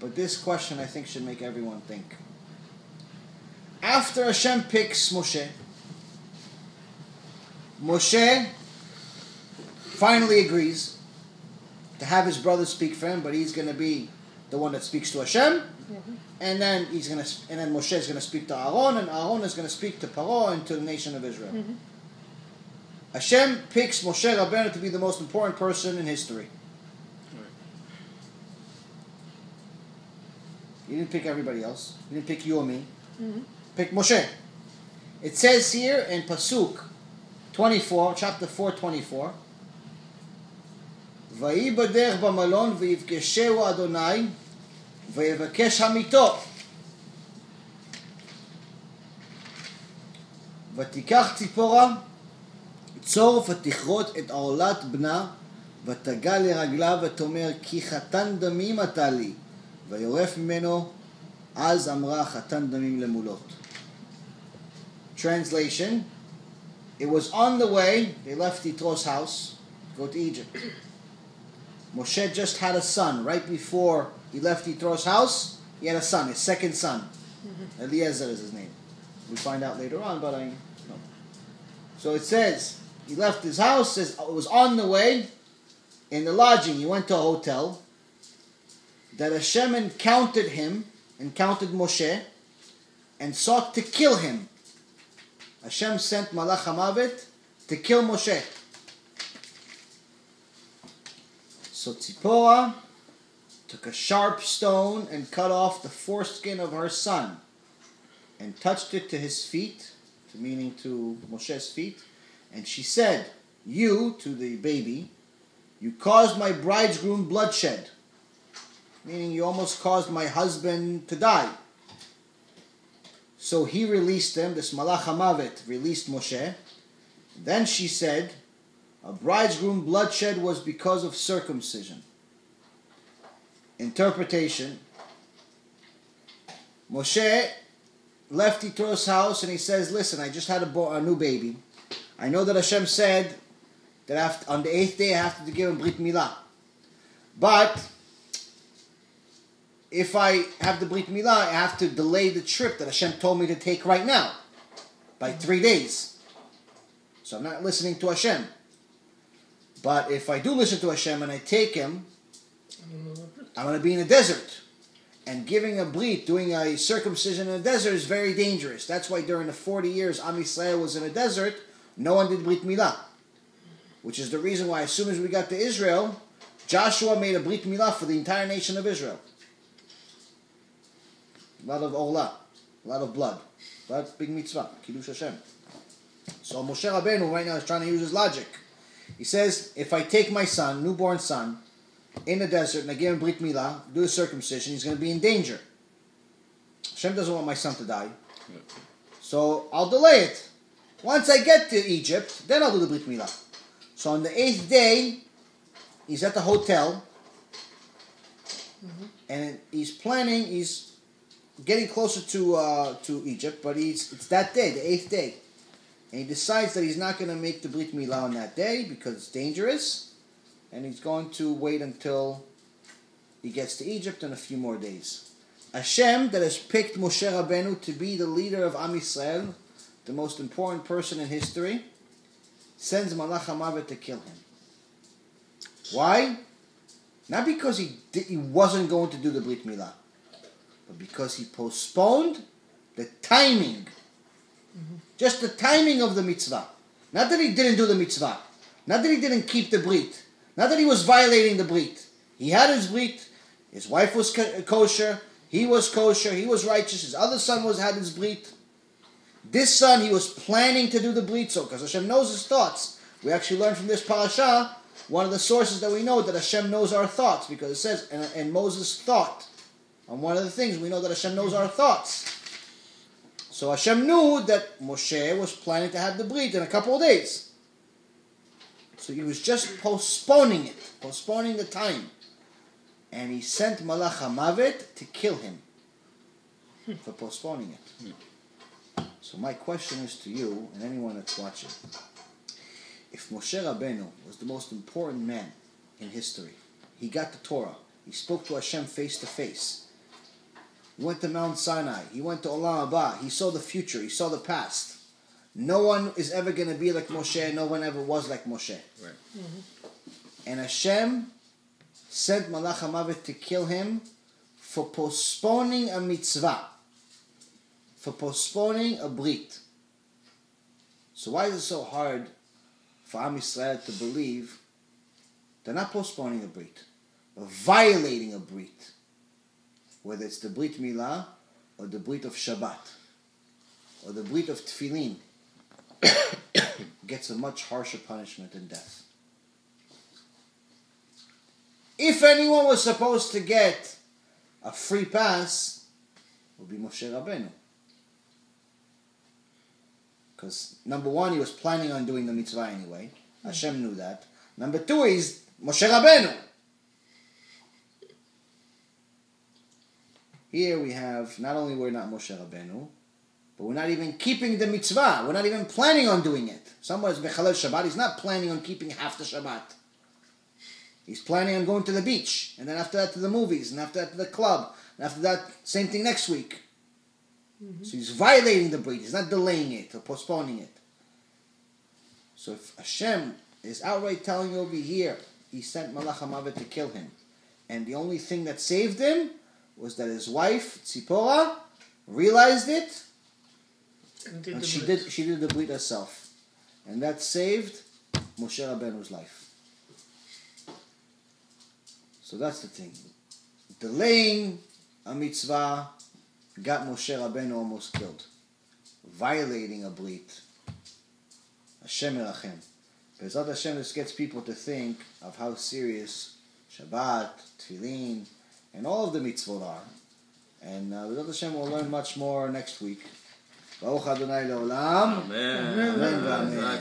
but this question I think should make everyone think. After Hashem picks Moshe, Moshe finally agrees to have his brother speak for him, but he's going to be the one that speaks to Hashem, and then Moshe is going to speak to Aaron, and Aaron is going to speak to Paro and to the nation of Israel. Hashem picks Moshe Rabbeinu to be the most important person in history. He didn't pick everybody else. He didn't pick you or me. Pick Moshe. It says here in Pasuk 24, chapter 4, 24, ויהי בדרך במלון ויפגשהו אדוני ויבקש המיתו ותיקח ציפורה צור ותכרות את עורלת בנה ותגע לרגליו ותאמר כי חתן דמים אתה לי ויורף ממנו אז אמרה חתן דמים למולות. Translation: It was on the way, they left Yitro's house to go to Egypt. Moshe just had a son. Right before he left Yitro's house, he had a son, his second son. Eliezer is his name. We find out later on, but I know. So it says, he left his house, says it was on the way, in the lodging, he went to a hotel, that Hashem encountered Moshe, and sought to kill him. Hashem sent Malach HaMavet to kill Moshe. So Tzipporah took a sharp stone and cut off the foreskin of her son and touched it to his feet, meaning to Moshe's feet, and she said, you, to the baby, you caused my bridegroom bloodshed, meaning you almost caused my husband to die. So he released him, this Malach HaMavet released Moshe. Then she said, a bridegroom bloodshed was because of circumcision. Interpretation: Moshe left Yitro's house and he says, listen, I just had a new baby. I know that Hashem said that on the 8th day I have to give him Brit Milah. But if I have the Brit Milah, I have to delay the trip that Hashem told me to take right now by 3 days. So I'm not listening to Hashem. But if I do listen to Hashem and I take him, I'm going to be in the desert. And giving a brit, doing a circumcision in the desert is very dangerous. That's why during the 40 years Am Yisrael was in the desert, no one did Brit Milah. Which is the reason why as soon as we got to Israel, Joshua made a Brit Milah for the entire nation of Israel. A lot of Olah, a lot of blood. But big mitzvah, Kiddush Hashem. So Moshe Rabbeinu right now is trying to use his logic. He says, if I take my son, newborn son, in the desert and I give him Brit Milah, do a circumcision, he's going to be in danger. Hashem doesn't want my son to die. So I'll delay it. Once I get to Egypt, then I'll do the Brit Milah. So on the 8th day, he's at the hotel, and he's getting closer to Egypt, but it's that day, the 8th day. And he decides that he's not going to make the Brit Milah on that day because it's dangerous. And he's going to wait until he gets to Egypt in a few more days. Hashem, that has picked Moshe Rabbeinu to be the leader of Am Yisrael, the most important person in history, sends Malach HaMavet to kill him. Why? Not because he wasn't going to do the Brit Milah, but because he postponed the timing. Just the timing of the mitzvah. Not that he didn't do the mitzvah. Not that he didn't keep the brit. Not that he was violating the brit. He had his brit. His wife was kosher. He was kosher. He was righteous. His other son had his brit. This son, he was planning to do the brit. So, because Hashem knows his thoughts. We actually learned from this parasha, one of the sources that we know that Hashem knows our thoughts. Because it says, and Moses thought. On one of the things, we know that Hashem knows our thoughts. So Hashem knew that Moshe was planning to have the brit in a couple of days. So he was just postponing it, postponing the time. And he sent Malach HaMavet to kill him for postponing it. So my question is to you and anyone that's watching. If Moshe Rabbeinu was the most important man in history, he got the Torah, he spoke to Hashem face to face, He went to Mount Sinai. He went to Olam Haba. He saw the future. He saw the past. No one is ever going to be like Moshe. No one ever was like Moshe. Right. And Hashem sent Malach HaMavet to kill him for postponing a mitzvah. For postponing a brit. So why is it so hard for Am Yisrael to believe they're not postponing a brit, but violating a brit? Whether it's the Brit Milah, or the Brit of Shabbat, or the Brit of Tefillin, gets a much harsher punishment than death. If anyone was supposed to get a free pass, it would be Moshe Rabbeinu. Because number one, he was planning on doing the mitzvah anyway. Hashem knew that. Number two is Moshe Rabbeinu. Here we have, not only we're not Moshe Rabbeinu, but we're not even keeping the mitzvah. We're not even planning on doing it. Someone is Mechalel Shabbat, he's not planning on keeping half the Shabbat. He's planning on going to the beach, and then after that to the movies, and after that to the club, and after that, same thing next week. So he's violating the brit. He's not delaying it or postponing it. So if Hashem is outright telling you over here, he sent Malach HaMavet to kill him, and the only thing that saved him was that his wife, Tzipora, realized it, and she did the brit herself. And that saved Moshe Rabbeinu's life. So that's the thing. Delaying a mitzvah got Moshe Rabbeinu almost killed. Violating a brit, Hashem Erachem. Bezat Hashem, this gets people to think of how serious Shabbat, Tefillin, and all of the mitzvot are. And Bezat Hashem will learn much more next week. Baruch Adonai Le'olam. Amen. Amen. Amen.